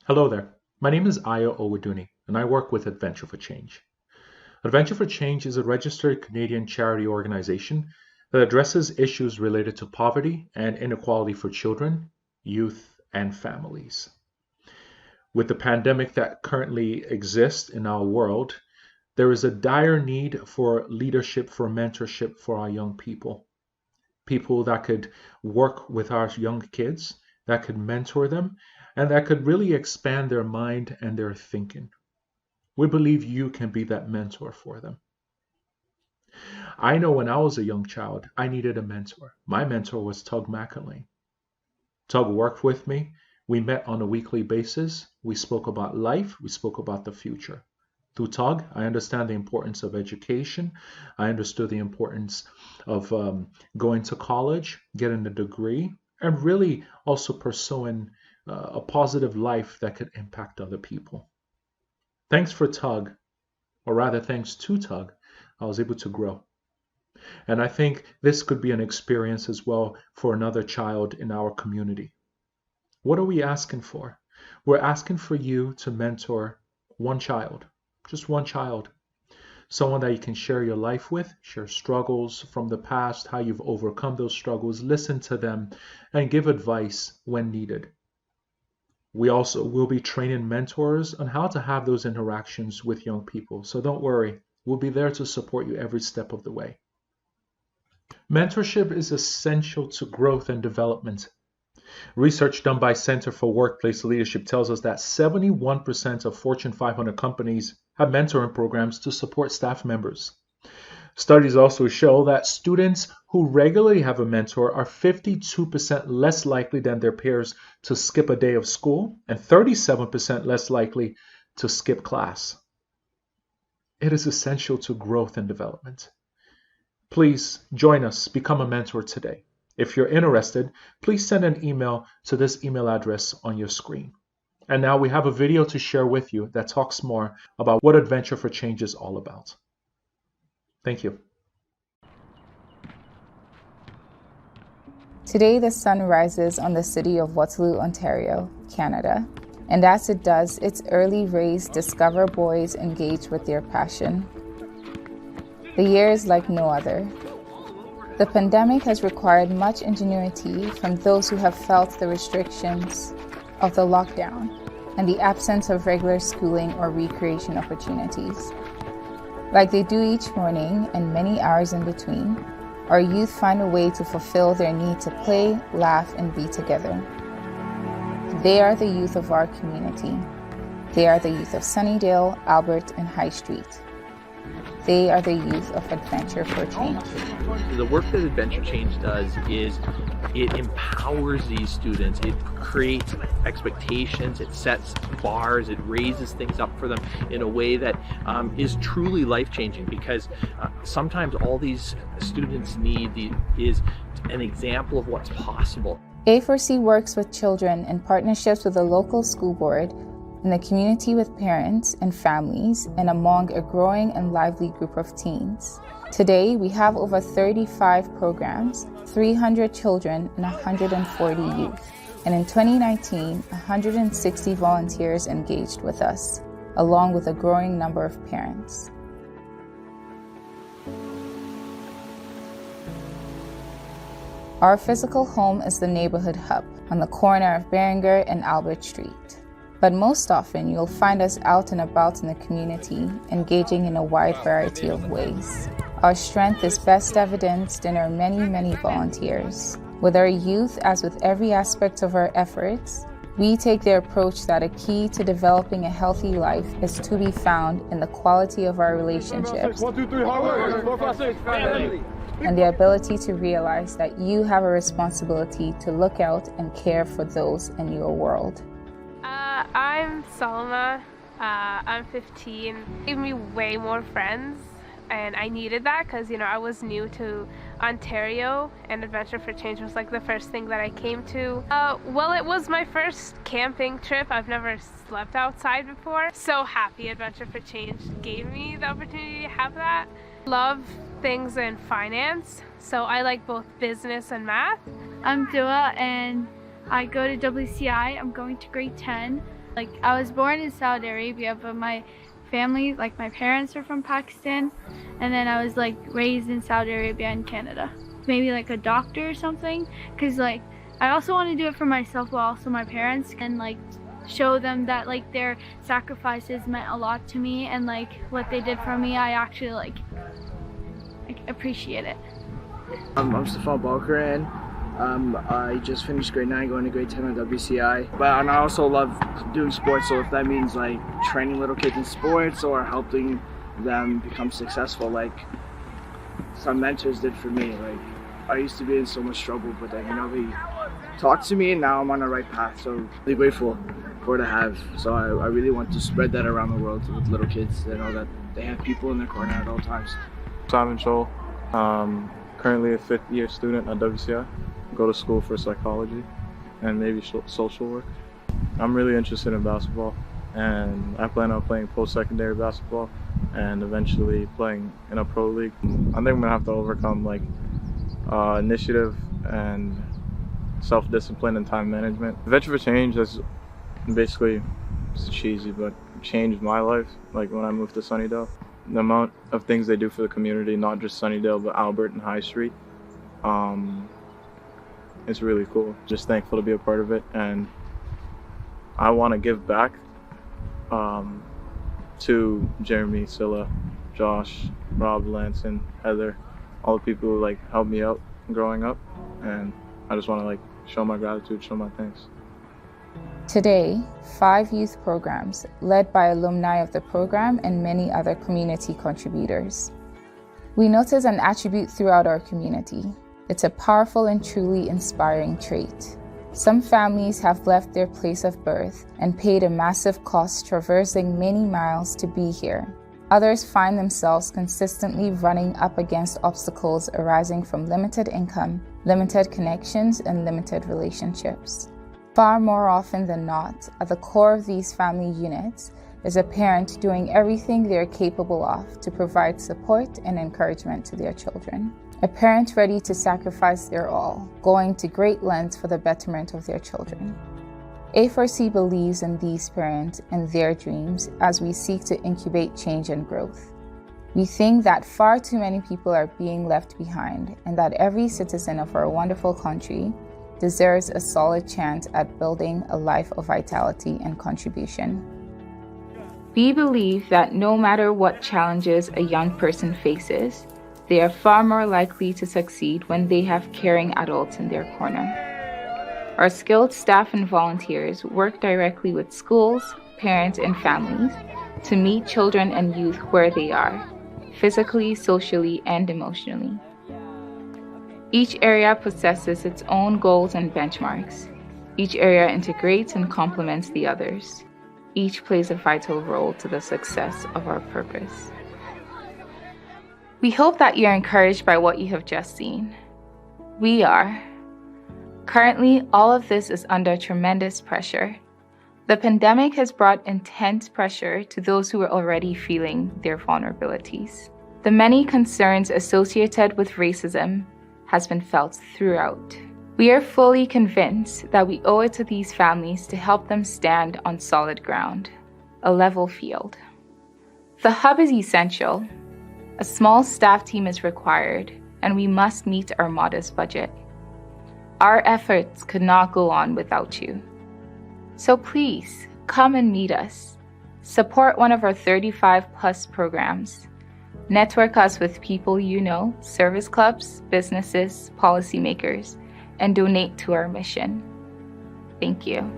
Hello there. My name is Aya Owoduni, and I work with Adventure for Change. Adventure for Change is a registered Canadian charity organization that addresses issues related to poverty and inequality for children, youth, and families. With the pandemic that currently exists in our world, there is a dire need for leadership, for mentorship for our young people. People that could work with our young kids, that could mentor them, and that could really expand their mind and their thinking. We believe you can be that mentor for them. I know when I was a young child, I needed a mentor. My mentor was Tug McElwain. Tug worked with me. We met on a weekly basis. We spoke about life. We spoke about the future. Through Tug, I understand the importance of education. I understood the importance of going to college, getting a degree, and really also pursuing a positive life that could impact other people. Thanks for Tug, or rather thanks to Tug, I was able to grow. And I think this could be an experience as well for another child in our community. What are we asking for? We're asking for you to mentor one child, just one child. Someone that you can share your life with, share struggles from the past, how you've overcome those struggles, listen to them, and give advice when needed. We also will be training mentors on how to have those interactions with young people. So don't worry, we'll be there to support you every step of the way. Mentorship is essential to growth and development. Research done by Center for Workplace Leadership tells us that 71% of Fortune 500 companies have mentoring programs to support staff members. Studies also show that students who regularly have a mentor are 52% less likely than their peers to skip a day of school and 37% less likely to skip class. It is essential to growth and development. Please join us, become a mentor today. If you're interested, please send an email to this email address on your screen. And now we have a video to share with you that talks more about what Adventure for Change is all about. Thank you. Today the sun rises on the city of Waterloo, Ontario, Canada. And as it does, its early rays discover boys engaged with their passion. The year is like no other. The pandemic has required much ingenuity from those who have felt the restrictions of the lockdown and the absence of regular schooling or recreation opportunities. Like they do each morning and many hours in between, our youth find a way to fulfill their need to play, laugh, and be together. They are the youth of our community. They are the youth of Sunnydale, Albert, and High Street. They are the youth of Adventure for Change. The work that Adventure Change does is it empowers these students. It creates expectations, it sets bars, it raises things up for them in a way that is truly life-changing, because sometimes all these students need is an example of what's possible. A4C works with children in partnerships with the local school board, in the community with parents and families, and among a growing and lively group of teens. Today, we have over 35 programs, 300 children, and 140 youth. And in 2019, 160 volunteers engaged with us, along with a growing number of parents. Our physical home is the neighborhood hub on the corner of Beringer and Albert Street. But most often, you'll find us out and about in the community, engaging in a wide variety of ways. Our strength is best evidenced in our many, many volunteers. With our youth, as with every aspect of our efforts, we take the approach that a key to developing a healthy life is to be found in the quality of our relationships and the ability to realize that you have a responsibility to look out and care for those in your world. I'm Salma. I'm 15. It gave me way more friends, and I needed that because, I was new to Ontario, and Adventure for Change was like the first thing that I came to. Well, it was my first camping trip. I've never slept outside before. So happy Adventure for Change gave me the opportunity to have that. Love things in finance, so I like both business and math. I'm Dua, and I go to WCI. I'm going to grade 10. Like, I was born in Saudi Arabia, but my family, like my parents are from Pakistan, and then I was like raised in Saudi Arabia and Canada. Maybe like a doctor or something, because like I also want to do it for myself, but also my parents, and like show them that like their sacrifices meant a lot to me, and like what they did for me, I actually like appreciate it. I'm Stefan Balkaran. I just finished grade 9, going to grade 10 at WCI. And I also love doing sports, so if that means like training little kids in sports or helping them become successful, like some mentors did for me. Like, I used to be in so much trouble, but then, you know, they talked to me and now I'm on the right path. So I'm really grateful for what I have. So I really want to spread that around the world with little kids. They know that they have people in their corner at all times. Simon Scholl, currently a 5th year student at WCI. Go to school for psychology and maybe social work. I'm really interested in basketball, and I plan on playing post-secondary basketball and eventually playing in a pro league. I think I'm gonna have to overcome like initiative and self-discipline and time management. Adventure for Change has basically, it's cheesy, but changed my life. Like when I moved to Sunnydale, the amount of things they do for the community, not just Sunnydale, but Albert and High Street. It's really cool. Just thankful to be a part of it, and I want to give back to Jeremy, Scylla, Josh, Rob, Lanson, Heather, all the people who like helped me out growing up, and I just want to like show my gratitude, show my thanks. Today, 5 youth programs led by alumni of the program and many other community contributors. We notice an attribute throughout our community. It's a powerful and truly inspiring trait. Some families have left their place of birth and paid a massive cost traversing many miles to be here. Others find themselves consistently running up against obstacles arising from limited income, limited connections, and limited relationships. Far more often than not, at the core of these family units is a parent doing everything they are capable of to provide support and encouragement to their children. A parent ready to sacrifice their all, going to great lengths for the betterment of their children. A4C believes in these parents and their dreams as we seek to incubate change and growth. We think that far too many people are being left behind, and that every citizen of our wonderful country deserves a solid chance at building a life of vitality and contribution. We believe that no matter what challenges a young person faces, they are far more likely to succeed when they have caring adults in their corner. Our skilled staff and volunteers work directly with schools, parents, and families to meet children and youth where they are, physically, socially, and emotionally. Each area possesses its own goals and benchmarks. Each area integrates and complements the others. Each plays a vital role to the success of our purpose. We hope that you're encouraged by what you have just seen. We are. Currently, all of this is under tremendous pressure. The pandemic has brought intense pressure to those who are already feeling their vulnerabilities. The many concerns associated with racism has been felt throughout. We are fully convinced that we owe it to these families to help them stand on solid ground, a level field. The hub is essential. A small staff team is required, and we must meet our modest budget. Our efforts could not go on without you. So please, come and meet us. Support one of our 35+ programs. Network us with people you know, service clubs, businesses, policymakers, and donate to our mission. Thank you.